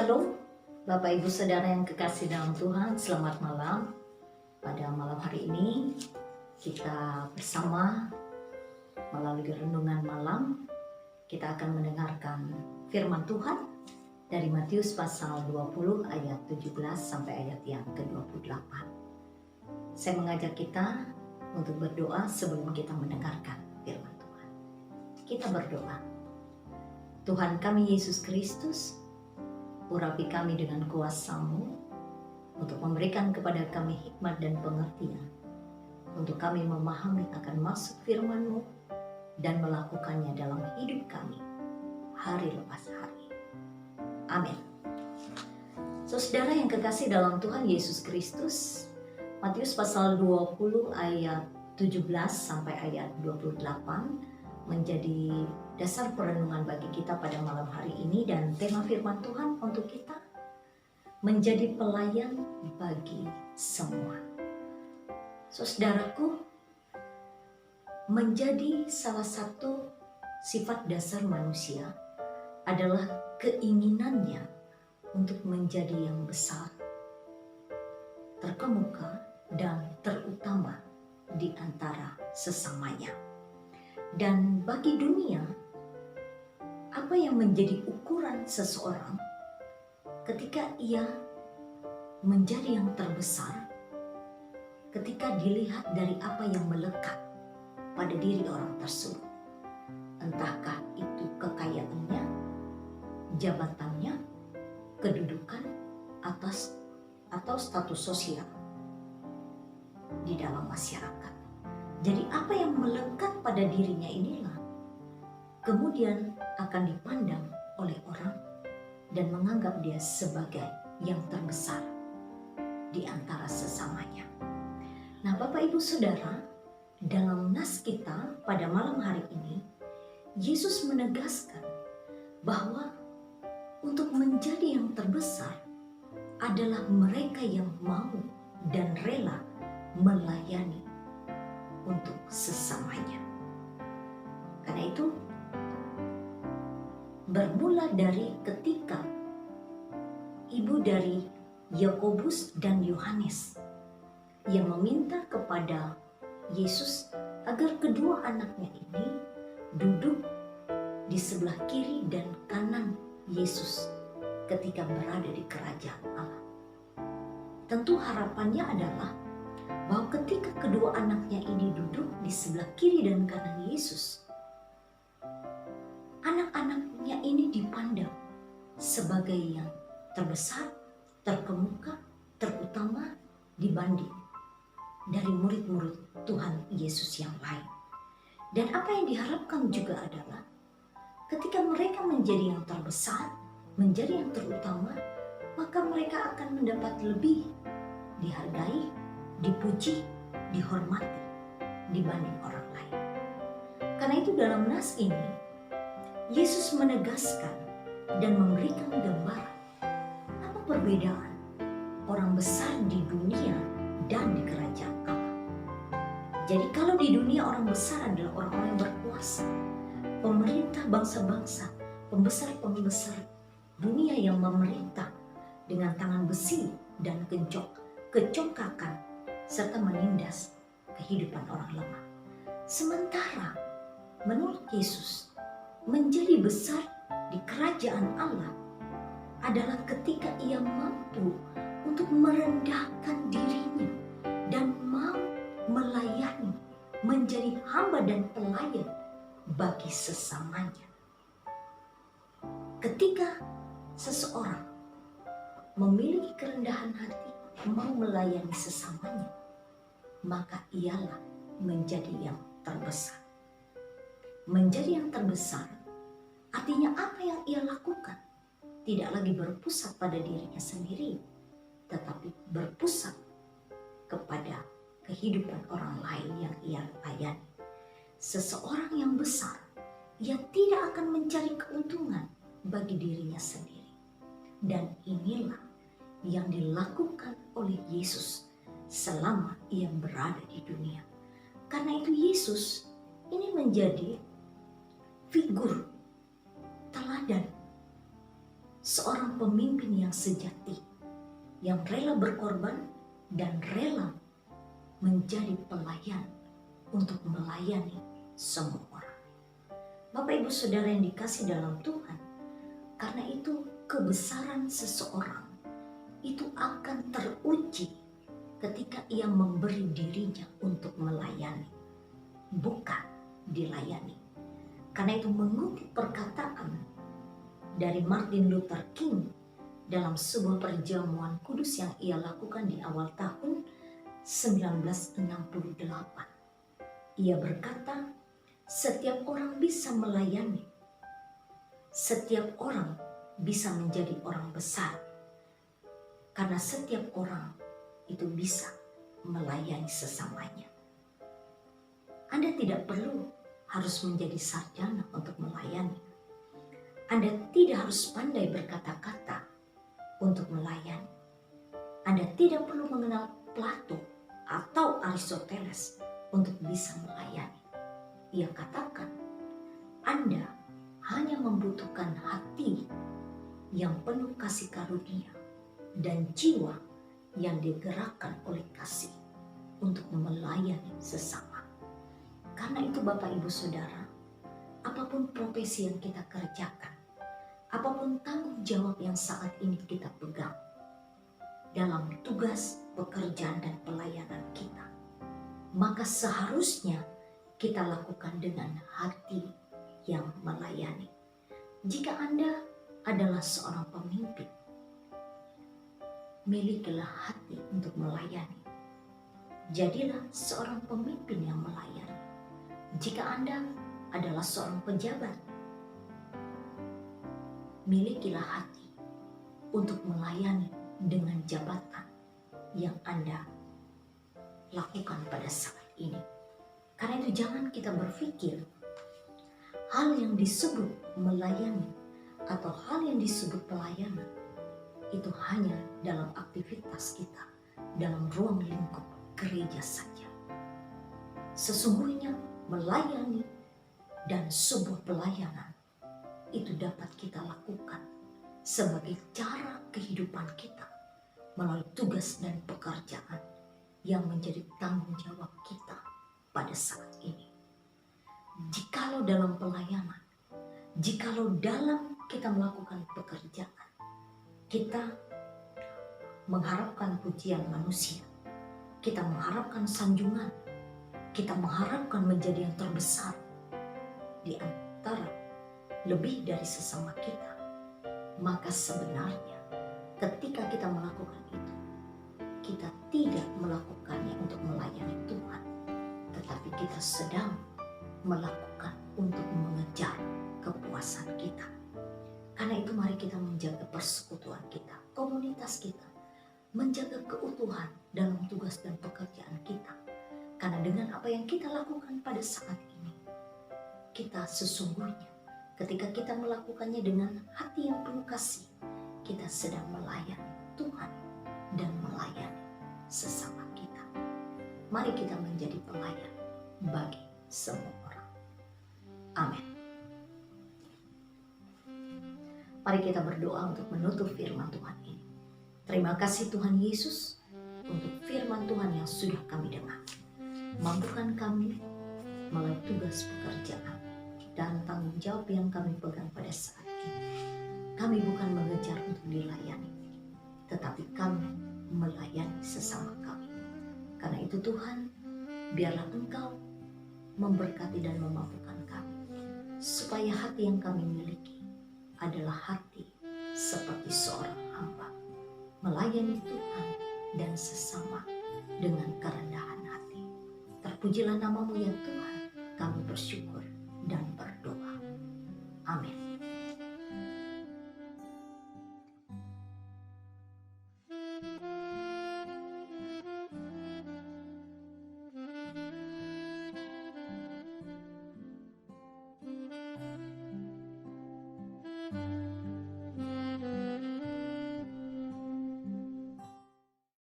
Shalom, Bapak Ibu Saudara yang kekasih dalam Tuhan, selamat malam. Pada malam hari ini kita bersama melalui renungan malam, kita akan mendengarkan firman Tuhan dari Matius pasal 20 ayat 17 sampai ayat yang ke-28. Saya mengajak kita untuk berdoa sebelum kita mendengarkan firman Tuhan. Kita berdoa. Tuhan kami Yesus Kristus, urapi kami dengan kuasa-Mu untuk memberikan kepada kami hikmat dan pengertian, untuk kami memahami akan maksud firman-Mu dan melakukannya dalam hidup kami hari lepas hari. Amin. Saudara yang kekasih dalam Tuhan Yesus Kristus, Matius pasal 20 ayat 17 sampai ayat 28 menjadi dasar perenungan bagi kita pada malam hari ini, dan tema firman Tuhan untuk kita menjadi pelayan bagi semua. Saudaraku, menjadi salah satu sifat dasar manusia adalah keinginannya untuk menjadi yang besar, terkemuka, dan terutama di antara sesamanya. Dan bagi dunia, apa yang menjadi ukuran seseorang ketika ia menjadi yang terbesar, ketika dilihat dari apa yang melekat pada diri orang tersebut, entahkah itu kekayaannya, jabatannya, kedudukan, atau status sosial di dalam masyarakat. Jadi apa yang melekat pada dirinya inilah kemudian akan dipandang oleh orang dan menganggap dia sebagai yang terbesar di antara sesamanya. Nah, Bapak Ibu Saudara, dalam nas kita pada malam hari ini, Yesus menegaskan bahwa untuk menjadi yang terbesar adalah mereka yang mau dan rela melayani untuk sesamanya. Karena itu, bermula dari ketika ibu dari Yakobus dan Yohanes yang meminta kepada Yesus agar kedua anaknya ini duduk di sebelah kiri dan kanan Yesus ketika berada di kerajaan Allah. Tentu harapannya adalah bahwa ketika kedua anaknya ini duduk di sebelah kiri dan kanan Yesus, anak-anaknya ini dipandang sebagai yang terbesar, terkemuka, terutama dibanding dari murid-murid Tuhan Yesus yang lain. Dan apa yang diharapkan juga adalah ketika mereka menjadi yang terbesar, menjadi yang terutama, maka mereka akan mendapat lebih dihargai, dipuji, dihormati dibanding orang lain. Karena itu dalam nas ini Yesus menegaskan dan memberikan gambaran apa perbedaan orang besar di dunia dan di kerajaan Allah. Jadi kalau di dunia orang besar adalah orang-orang yang berkuasa, pemerintah bangsa-bangsa, pembesar-pembesar dunia yang memerintah dengan tangan besi dan kecongkakan serta menindas kehidupan orang lemah. Sementara menurut Yesus, menjadi besar di kerajaan Allah adalah ketika ia mampu untuk merendahkan dirinya dan mau melayani, menjadi hamba dan pelayan bagi sesamanya. Ketika seseorang memiliki kerendahan hati, mau melayani sesamanya, maka ialah menjadi yang terbesar. Menjadi yang terbesar artinya apa yang ia lakukan tidak lagi berpusat pada dirinya sendiri, tetapi berpusat kepada kehidupan orang lain yang ia layani. Seseorang yang besar, ia tidak akan mencari keuntungan bagi dirinya sendiri. Dan inilah yang dilakukan oleh Yesus selama ia berada di dunia. Karena itu Yesus ini menjadi figur teladan seorang pemimpin yang sejati, yang rela berkorban dan rela menjadi pelayan untuk melayani semua orang. Bapak Ibu Saudara yang dikasih dalam Tuhan, karena itu kebesaran seseorang itu akan teruji ketika ia memberi dirinya untuk melayani, bukan dilayani. Karena itu mengutip perkataan dari Martin Luther King dalam sebuah perjamuan kudus yang ia lakukan di awal tahun 1968. Ia berkata, setiap orang bisa melayani, setiap orang bisa menjadi orang besar, karena setiap orang itu bisa melayani sesamanya. Anda tidak perlu harus menjadi sarjana untuk melayani. Anda tidak harus pandai berkata-kata untuk melayani. Anda tidak perlu mengenal Plato atau Aristoteles untuk bisa melayani. Ia katakan, Anda hanya membutuhkan hati yang penuh kasih karunia dan jiwa yang digerakkan oleh kasih untuk melayani sesama. Karena itu Bapak Ibu Saudara, apapun profesi yang kita kerjakan, apapun tanggung jawab yang saat ini kita pegang dalam tugas, pekerjaan, dan pelayanan kita, maka seharusnya kita lakukan dengan hati yang melayani. Jika Anda adalah seorang pemimpin, milikilah hati untuk melayani. Jadilah seorang pemimpin yang melayani. Jika Anda adalah seorang pejabat, milikilah hati untuk melayani dengan jabatan yang Anda lakukan pada saat ini. Karena itu jangan kita berpikir hal yang disebut melayani atau hal yang disebut pelayanan itu hanya dalam aktivitas kita, dalam ruang lingkup gereja saja. Sesungguhnya melayani dan sebuah pelayanan itu dapat kita lakukan sebagai cara kehidupan kita melalui tugas dan pekerjaan yang menjadi tanggung jawab kita pada saat ini. Jikalau dalam pelayanan, jikalau dalam kita melakukan pekerjaan, kita mengharapkan pujian manusia, kita mengharapkan sanjungan, kita mengharapkan menjadi yang terbesar di antara lebih dari sesama kita, maka sebenarnya ketika kita melakukan itu, kita tidak melakukannya untuk melayani Tuhan, tetapi kita sedang melakukan untuk mengejar kepuasan kita. Karena itu mari kita menjaga persekutuan kita, komunitas kita, menjaga keutuhan dalam tugas dan pekerjaan kita. Karena dengan apa yang kita lakukan pada saat ini, kita sesungguhnya ketika kita melakukannya dengan hati yang penuh kasih, kita sedang melayani Tuhan dan melayani sesama kita. Mari kita menjadi pelayan bagi semua orang. Amin. Mari kita berdoa untuk menutup firman Tuhan ini. Terima kasih Tuhan Yesus untuk firman Tuhan yang sudah kami dengar. Mampukan kami melalui tugas pekerjaan dan tanggung jawab yang kami pegang pada saat ini. Kami bukan mengejar untuk dilayani, tetapi kami melayani sesama kami. Karena itu Tuhan, biarlah Engkau memberkati dan memampukan kami, supaya hati yang kami miliki adalah hati seperti seorang hamba, melayani Tuhan dan sesama dengan kerendahan hati. Terpujilah nama-Mu ya Tuhan, kami bersyukur dan berdoa.